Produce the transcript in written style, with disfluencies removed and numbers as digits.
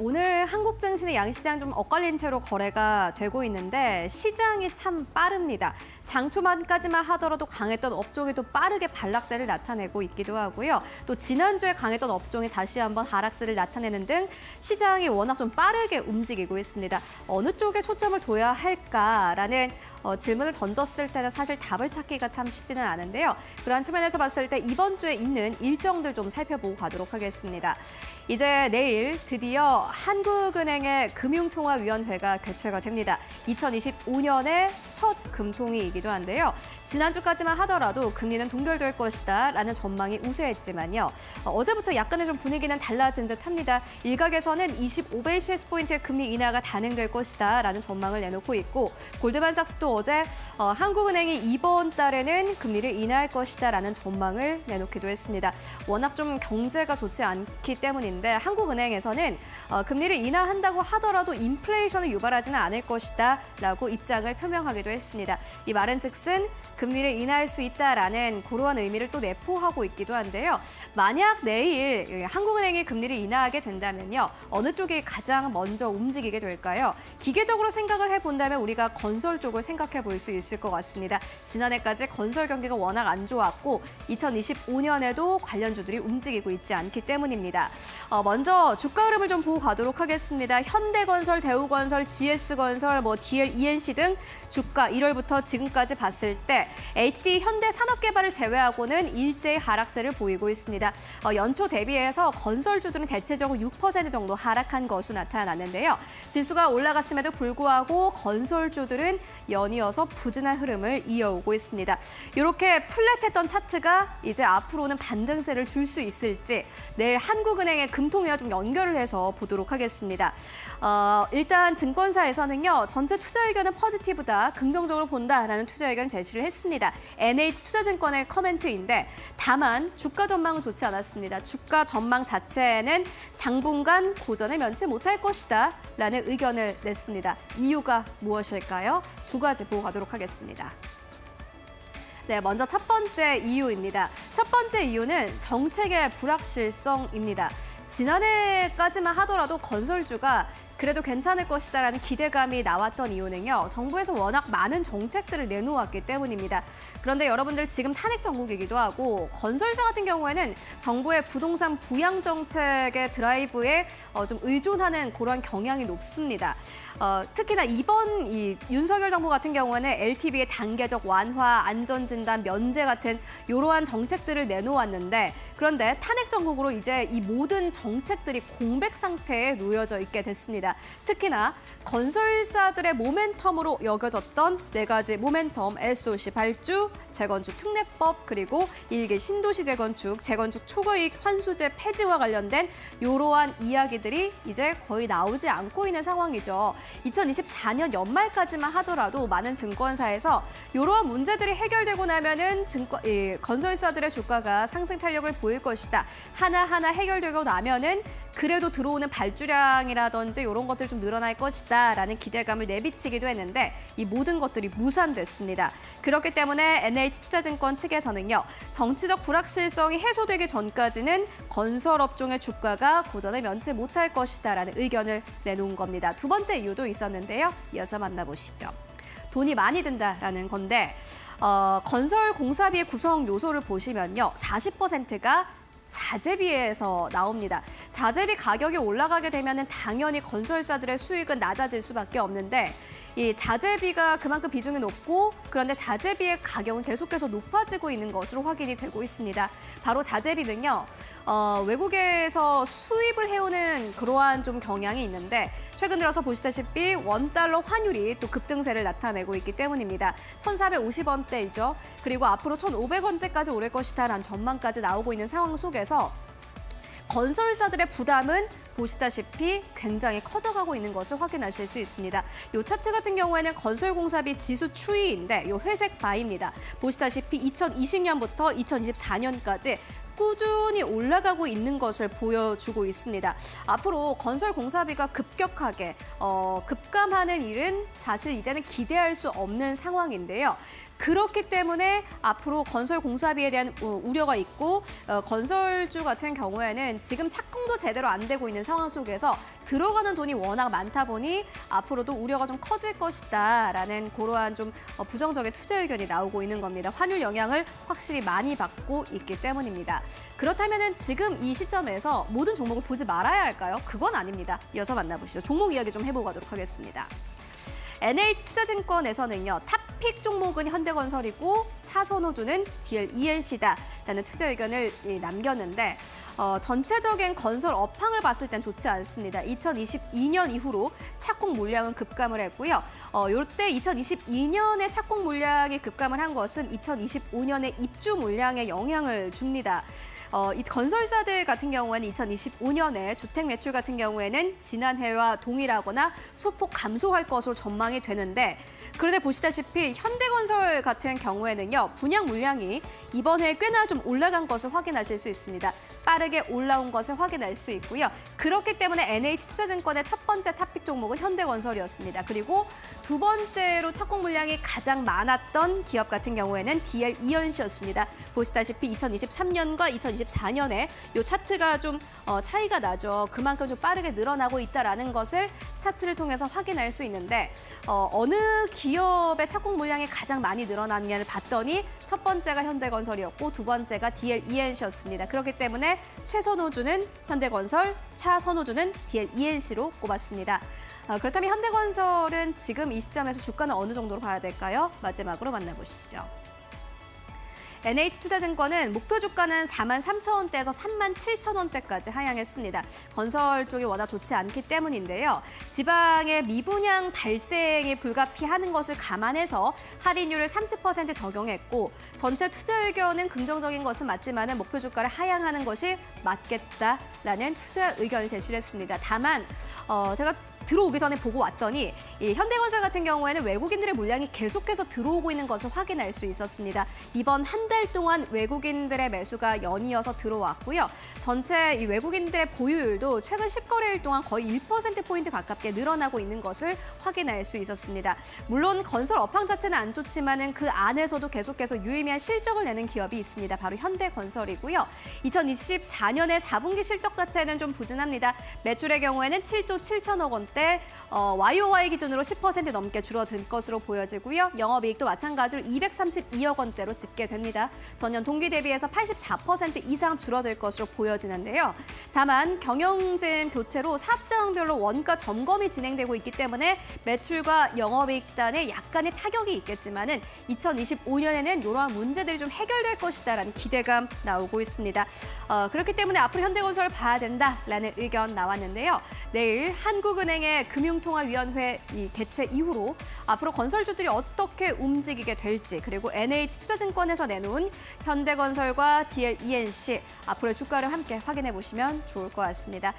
오늘 한국 증시는 양시장 좀 엇갈린 채로 거래가 되고 있는데 시장이 참 빠릅니다. 장 초반까지만 하더라도 강했던 업종이 또 빠르게 반락세를 나타내고 있기도 하고요. 또 지난주에 강했던 업종이 다시 한번 하락세를 나타내는 등 시장이 워낙 좀 빠르게 움직이고 있습니다. 어느 쪽에 초점을 둬야 할까라는 질문을 던졌을 때는 사실 답을 찾기가 참 쉽지는 않은데요. 그러한 측면에서 봤을 때 이번 주에 있는 일정들 좀 살펴보고 가도록 하겠습니다. 이제 내일 드디어 한국은행의 금융통화위원회가 개최가 됩니다. 2025년의 첫 금통위이기도 한데요. 지난주까지만 하더라도 금리는 동결될 것이다라는 전망이 우세했지만요. 어제부터 약간의 좀 분위기는 달라진 듯합니다. 일각에서는 25베이시스포인트의 금리 인하가 단행될 것이다라는 전망을 내놓고 있고 골드만삭스도 어제 한국은행이 이번 달에는 금리를 인하할 것이다라는 전망을 내놓기도 했습니다. 워낙 좀 경제가 좋지 않기 때문인데 한국은행에서는 금리를 인하한다고 하더라도 인플레이션을 유발하지는 않을 것이다라고 입장을 표명하기도 했습니다. 이 말은즉슨 금리를 인하할 수 있다라는 그러한 의미를 또 내포하고 있기도 한데요. 만약 내일 한국은행이 금리를 인하하게 된다면요. 어느 쪽이 가장 먼저 움직이게 될까요? 기계적으로 생각을 해본다면 우리가 건설 쪽을 생각해 볼 수 있을 것 같습니다. 지난해까지 건설 경기가 워낙 안 좋았고 2025년에도 관련주들이 움직이고 있지 않기 때문입니다. 먼저 주가 흐름을 좀 보고 가도록 하겠습니다. 현대건설, 대우건설, GS건설, DL, ENC 등 주가 1월부터 지금까지 봤을 때 HD 현대산업개발을 제외하고는 일제히 하락세를 보이고 있습니다. 연초 대비해서 건설주들은 대체적으로 6% 정도 하락한 것으로 나타났는데요. 지수가 올라갔음에도 불구하고 건설주들은 연이어서 부진한 흐름을 이어오고 있습니다. 이렇게 플랫했던 차트가 이제 앞으로는 반등세를 줄 수 있을지 내일 한국은행의 금통위와 좀 연결을 해서 보도록 하겠습니다. 일단 증권사에서는요. 전체 투자 의견은 포지티브다, 긍정적으로 본다라는 투자 의견을 제시를 했습니다. NH투자증권의 커멘트인데 다만 주가 전망은 좋지 않았습니다. 주가 전망 자체는 당분간 고전을 면치 못할 것이다 라는 의견을 냈습니다. 이유가 무엇일까요? 두 가지 보고 가도록 하겠습니다. 네, 먼저 첫 번째 이유입니다. 첫 번째 이유는 정책의 불확실성입니다. 지난해까지만 하더라도 건설주가 그래도 괜찮을 것이다라는 기대감이 나왔던 이유는요. 정부에서 워낙 많은 정책들을 내놓았기 때문입니다. 그런데 여러분들 지금 탄핵 정국이기도 하고 건설사 같은 경우에는 정부의 부동산 부양 정책의 드라이브에 좀 의존하는 그런 경향이 높습니다. 특히나 이번 이 윤석열 정부 같은 경우에는 LTV의 단계적 완화, 안전진단, 면제 같은 이러한 정책들을 내놓았는데 그런데 탄핵 정국으로 이제 이 모든 정책들이 공백 상태에 놓여져 있게 됐습니다. 특히나 건설사들의 모멘텀으로 여겨졌던 네 가지 모멘텀, SOC 발주, 재건축 특례법, 그리고 일개 신도시 재건축, 재건축 초과이익 환수제 폐지와 관련된 이러한 이야기들이 이제 거의 나오지 않고 있는 상황이죠. 2024년 연말까지만 하더라도 많은 증권사에서 이러한 문제들이 해결되고 나면은 건설사들의 주가가 상승 탄력을 보일 것이다. 하나하나 해결되고 나면은 그래도 들어오는 발주량이라든지 이런 것들 좀 늘어날 것이다라는 기대감을 내비치기도 했는데 이 모든 것들이 무산됐습니다. 그렇기 때문에 NH투자증권 측에서는요. 정치적 불확실성이 해소되기 전까지는 건설업종의 주가가 고전을 면치 못할 것이다라는 의견을 내놓은 겁니다. 두 번째 이유도 있었는데요. 이어서 만나보시죠. 돈이 많이 든다라는 건데 건설 공사비의 구성 요소를 보시면요. 40%가 자재비에서 나옵니다. 자재비 가격이 올라가게 되면 당연히 건설사들의 수익은 낮아질 수밖에 없는데 이 자재비가 그만큼 비중이 높고 그런데 자재비의 가격은 계속해서 높아지고 있는 것으로 확인이 되고 있습니다. 바로 자재비는요. 외국에서 수입을 해오는 그러한 좀 경향이 있는데 최근 들어서 보시다시피 원달러 환율이 또 급등세를 나타내고 있기 때문입니다. 1,450원대이죠. 그리고 앞으로 1,500원대까지 오를 것이다라는 전망까지 나오고 있는 상황 속에서 건설사들의 부담은 보시다시피 굉장히 커져가고 있는 것을 확인하실 수 있습니다. 이 차트 같은 경우에는 건설공사비 지수 추이인데 이 회색 바입니다. 보시다시피 2020년부터 2024년까지 꾸준히 올라가고 있는 것을 보여주고 있습니다. 앞으로 건설 공사비가 급격하게 급감하는 일은 사실 이제는 기대할 수 없는 상황인데요. 그렇기 때문에 앞으로 건설 공사비에 대한 우려가 있고 건설주 같은 경우에는 지금 착공도 제대로 안 되고 있는 상황 속에서 들어가는 돈이 워낙 많다 보니 앞으로도 우려가 좀 커질 것이다라는 그러한 좀 부정적인 투자 의견이 나오고 있는 겁니다. 환율 영향을 확실히 많이 받고 있기 때문입니다. 그렇다면 지금 이 시점에서 모든 종목을 보지 말아야 할까요? 그건 아닙니다. 이어서 만나보시죠. 종목 이야기 좀 해보도록 하겠습니다. NH투자증권에서는요. 탑픽 종목은 현대건설이고 차선호주는 DLENC다라는 투자 의견을 남겼는데 전체적인 건설 업황을 봤을 땐 좋지 않습니다. 2022년 이후로 착공 물량은 급감을 했고요. 이때 2022년에 착공 물량이 급감을 한 것은 2025년에 입주 물량에 영향을 줍니다. 이 건설사들 같은 경우에는 2025년에 주택 매출 같은 경우에는 지난해와 동일하거나 소폭 감소할 것으로 전망이 되는데 그런데 보시다시피 현대건설 같은 경우에는요. 분양 물량이 이번 해에 꽤나 좀 올라간 것을 확인하실 수 있습니다. 빠르게 올라온 것을 확인할 수 있고요. 그렇기 때문에 NH투자증권의 첫 번째 탑픽 종목은 현대건설이었습니다. 그리고 두 번째로 착공 물량이 가장 많았던 기업 같은 경우에는 DLENC였습니다. 보시다시피 2023년과 2024년에 이 차트가 좀 차이가 나죠. 그만큼 좀 빠르게 늘어나고 있다는 것을 차트를 통해서 확인할 수 있는데 어느 기업의 착공 물량이 가장 많이 늘어났냐를 봤더니 첫 번째가 현대건설이었고 두 번째가 DLENC였습니다. 그렇기 때문에 최선호주는 현대건설, 차선호주는 DLENC로 꼽았습니다. 그렇다면 현대건설은 지금 이 시점에서 주가는 어느 정도로 봐야 될까요? 마지막으로 만나보시죠. NH투자증권은 목표 주가는 43,000원대에서 37,000원대까지 하향했습니다. 건설 쪽이 워낙 좋지 않기 때문인데요. 지방의 미분양 발생이 불가피하는 것을 감안해서 할인율을 30% 적용했고 전체 투자 의견은 긍정적인 것은 맞지만 목표 주가를 하향하는 것이 맞겠다라는 투자 의견을 제시를 했습니다. 다만 제가 들어오기 전에 보고 왔더니 이 현대건설 같은 경우에는 외국인들의 물량이 계속해서 들어오고 있는 것을 확인할 수 있었습니다. 이번 한 달 동안 외국인들의 매수가 연이어서 들어왔고요. 전체 이 외국인들의 보유율도 최근 10거래일 동안 거의 1%포인트 가깝게 늘어나고 있는 것을 확인할 수 있었습니다. 물론 건설 업황 자체는 안 좋지만은 그 안에서도 계속해서 유의미한 실적을 내는 기업이 있습니다. 바로 현대건설이고요. 2024년의 4분기 실적 자체는 좀 부진합니다. 매출의 경우에는 7조 7천억 원대, YOY 기준으로 10% 넘게 줄어든 것으로 보여지고요. 영업이익도 마찬가지로 232억 원대로 집계됩니다. 전년 동기 대비해서 84% 이상 줄어들 것으로 보여지는데요. 다만 경영진 교체로 사업장별로 원가 점검이 진행되고 있기 때문에 매출과 영업이익단에 약간의 타격이 있겠지만은 2025년에는 이러한 문제들이 좀 해결될 것이다라는 기대감 나오고 있습니다. 그렇기 때문에 앞으로 현대건설을 봐야 된다라는 의견 나왔는데요. 내일 한국은행의 금융통화위원회 개최 이후로 앞으로 건설주들이 어떻게 움직이게 될지 그리고 NH투자증권에서 내놓은 현대건설과 DLENC 앞으로의 주가를 함께 확인해 보시면 좋을 것 같습니다.